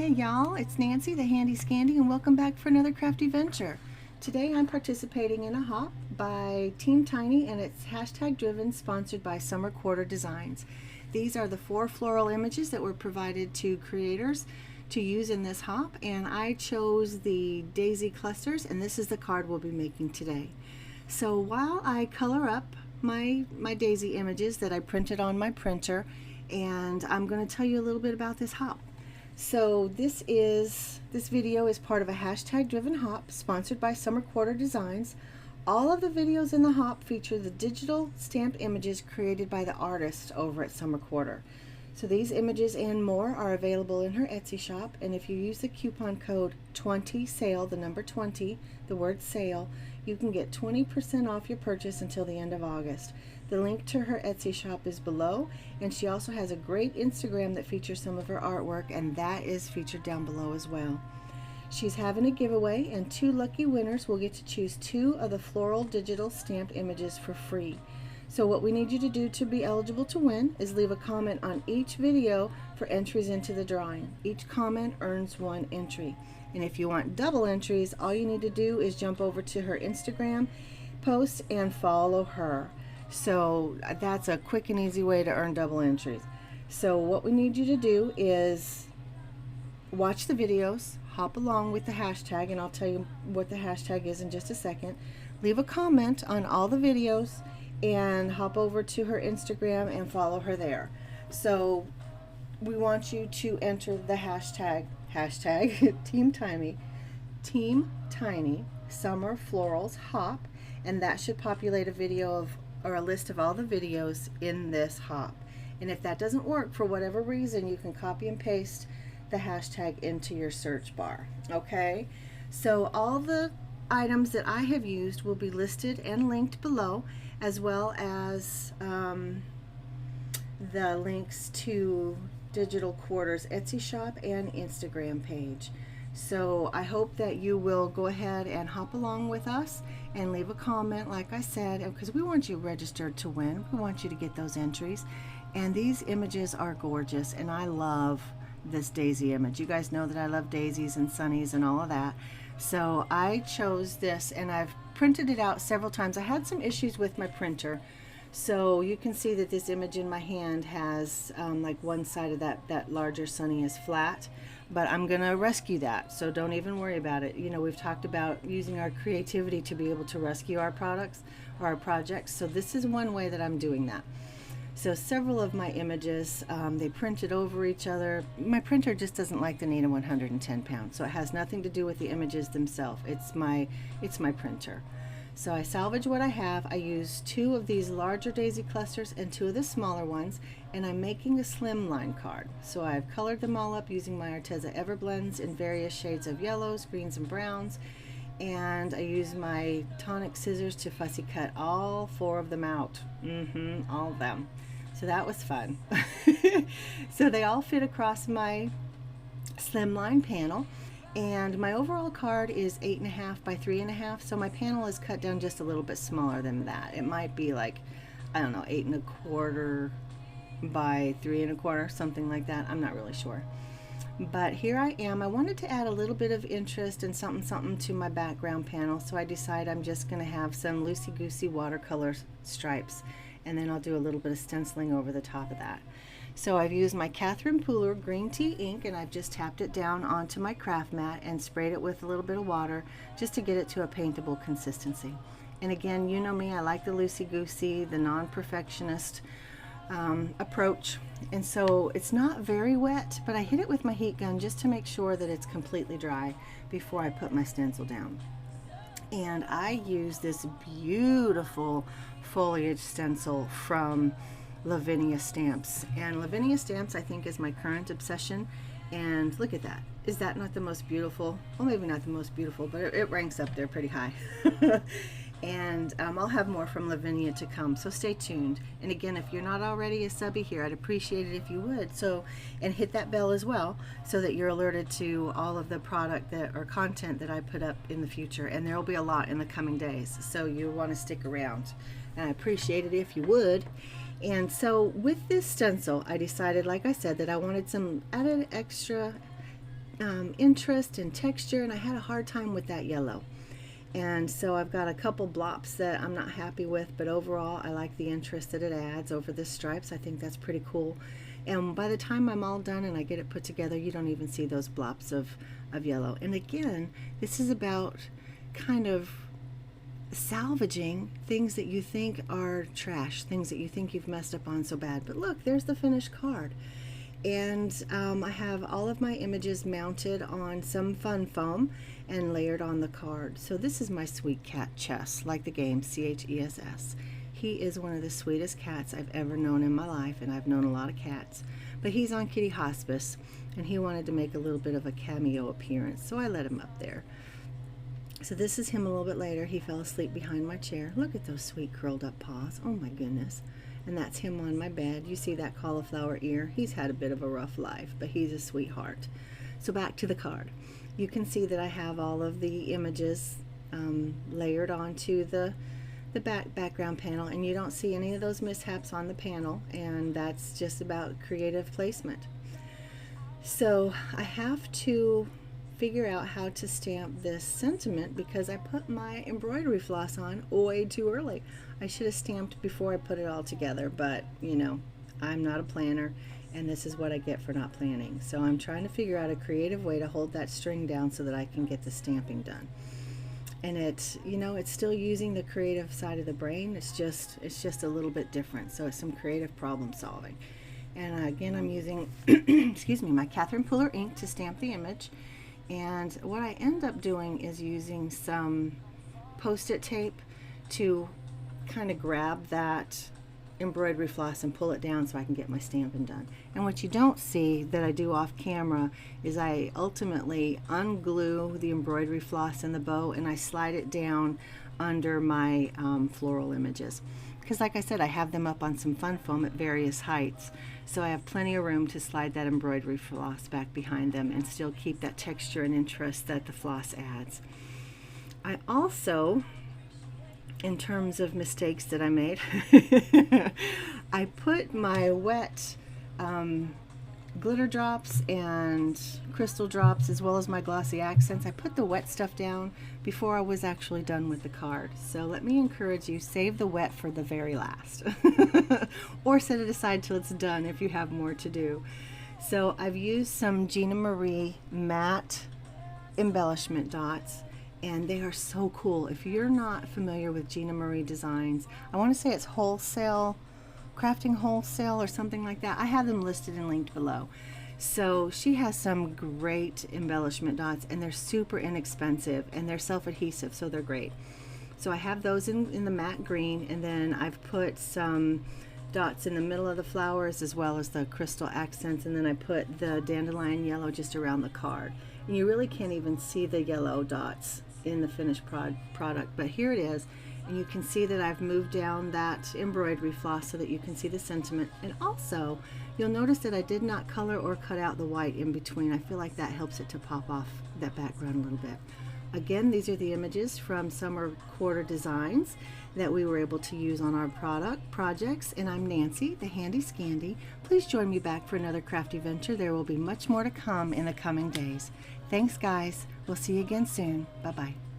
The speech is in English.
Hey y'all, it's Nancy the Handy Scandy and welcome back for another crafty venture. Today I'm participating in a hop by Team Tiny and it's hashtag driven, sponsored by Summer Quarter Designs. These are the 4 floral images that were provided to creators to use in this hop, and I chose the daisy clusters, and this is the card we'll be making today. So while I color up my daisy images that I printed on my printer, and I'm going to tell you a little bit about this hop. So this video is part of a hashtag driven hop sponsored by Summer Quarter Designs. All of the videos in the hop feature the digital stamped images created by the artist over at Summer Quarter. So these images and more are available in her Etsy shop, and if you use the coupon code 20SALE, the number 20, the word sale, you can get 20% off your purchase until the end of August. The link to her Etsy shop is below, and she also has a great Instagram that features some of her artwork, and that is featured down below as well. She's having a giveaway, and 2 lucky winners will get to choose 2 of the floral digital stamped images for free. So what we need you to do to be eligible to win is leave a comment on each video for entries into the drawing. Each comment earns 1 entry. And if you want double entries, all you need to do is jump over to her Instagram post and follow her. So that's a quick and easy way to earn double entries. So what we need you to do is watch the videos, hop along with the hashtag, and I'll tell you what the hashtag is in just a second. Leave a comment on all the videos and hop over to her Instagram and follow her there. So we want you to enter the hashtag Team Tiny Summer Florals Hop, and that should populate a video of or a list of all the videos in this hop. And if that doesn't work for whatever reason, you can copy and paste the hashtag into your search bar. Okay, so all the items that I have used will be listed and linked below, as well as the links to Digital Quarters Etsy shop and Instagram page. So I hope that you will go ahead and hop along with us and leave a comment, like I said, because we want you registered to win. We want you to get those entries. And these images are gorgeous, and I love this daisy image. You guys know that I love daisies and sunnies and all of that. So I chose this, and I've printed it out several times. I had some issues with my printer, so you can see that this image in my hand has like one side of that larger sunny is flat, but I'm gonna rescue that, so don't even worry about it. You know, we've talked about using our creativity to be able to rescue our products or our projects, so this is one way that I'm doing that. So several of my images, they printed over each other. My printer just doesn't like the Nina 110 pounds, so it has nothing to do with the images themselves. It's my printer. So I salvage what I have. I use 2 of these larger daisy clusters and 2 of the smaller ones, and I'm making a slimline card. So I've colored them all up using my Arteza Everblends in various shades of yellows, greens, and browns, and I use my tonic scissors to fussy cut all 4 of them out. All of them. So that was fun. So they all fit across my slimline panel, and my overall card is 8.5 by 3.5, so my panel is cut down just a little bit smaller than that. It might be like, I don't know, 8.25 by 3.25, something like that. I'm not really sure. But here I am. I wanted to add a little bit of interest and something to my background panel, so I decided I'm just going to have some loosey-goosey watercolor stripes, and then I'll do a little bit of stenciling over the top of that. So I've used my Catherine Pooler green tea ink, and I've just tapped it down onto my craft mat and sprayed it with a little bit of water just to get it to a paintable consistency. And again, you know me, I like the loosey-goosey, the non-perfectionist approach, and so it's not very wet, but I hit it with my heat gun just to make sure that it's completely dry before I put my stencil down. And I use this beautiful foliage stencil from Lavinia Stamps, and Lavinia Stamps I think is my current obsession. And look at that. Is that not the most beautiful? Well, maybe not the most beautiful, but it ranks up there pretty high. And I'll have more from Lavinia to come, so stay tuned. And again, if you're not already a subby here, I'd appreciate it if you would. So, and hit that bell as well, so that you're alerted to all of the product that or content that I put up in the future. And there will be a lot in the coming days, so you want to stick around. And I appreciate it if you would. And so with this stencil, I decided, like I said, that I wanted some added extra interest and texture, and I had a hard time with that yellow. And so I've got a couple blops that I'm not happy with, but overall I like the interest that it adds over the stripes. I think that's pretty cool. And by the time I'm all done and I get it put together, you don't even see those blops of yellow. And again, this is about kind of salvaging things that you think are trash, things that you think you've messed up on so bad. But look, there's the finished card. And I have all of my images mounted on some fun foam and layered on the card. So this is my sweet cat Chess, like the game Chess. He is one of the sweetest cats I've ever known in my life, and I've known a lot of cats. But he's on kitty hospice, and he wanted to make a little bit of a cameo appearance, so I let him up there. So this is him a little bit later. He fell asleep behind my chair. Look at those sweet curled up paws. Oh my goodness. And that's him on my bed. You see that cauliflower ear? He's had a bit of a rough life, but he's a sweetheart. So back to the card. You can see that I have all of the images layered onto the background panel, and you don't see any of those mishaps on the panel, and that's just about creative placement. So I have to figure out how to stamp this sentiment because I put my embroidery floss on way too early. I should have stamped before I put it all together, but you know, I'm not a planner, and this is what I get for not planning. So I'm trying to figure out a creative way to hold that string down so that I can get the stamping done. And it's, you know, it's still using the creative side of the brain. It's just a little bit different. So it's some creative problem solving. And again, I'm using excuse me, my Catherine Pooler ink to stamp the image. And what I end up doing is using some post-it tape to kind of grab that embroidery floss and pull it down so I can get my stamping done. And what you don't see that I do off camera is I ultimately unglue the embroidery floss in the bow and I slide it down under my floral images. Because like I said, I have them up on some fun foam at various heights, so I have plenty of room to slide that embroidery floss back behind them and still keep that texture and interest that the floss adds. I also, in terms of mistakes that I made, I put my wet glitter drops and crystal drops as well as my glossy accents. I put the wet stuff down before I was actually done with the card. So let me encourage you, save the wet for the very last or set it aside till it's done if you have more to do. So I've used some Gina Marie matte embellishment dots, and they are so cool. If you're not familiar with Gina Marie designs, I want to say it's wholesale, crafting wholesale or something like that. I have them listed and linked below. So she has some great embellishment dots, and they're super inexpensive and they're self-adhesive, so they're great. So I have those in the matte green, and then I've put some dots in the middle of the flowers as well as the crystal accents, and then I put the dandelion yellow just around the card. And you really can't even see the yellow dots in the finished product, but here it is. And you can see that I've moved down that embroidery floss so that you can see the sentiment. And also, you'll notice that I did not color or cut out the white in between. I feel like that helps it to pop off that background a little bit. Again, these are the images from Summer Quarter Designs that we were able to use on our projects. And I'm Nancy, the Handy Scandy. Please join me back for another crafty venture. There will be much more to come in the coming days. Thanks, guys. We'll see you again soon. Bye-bye.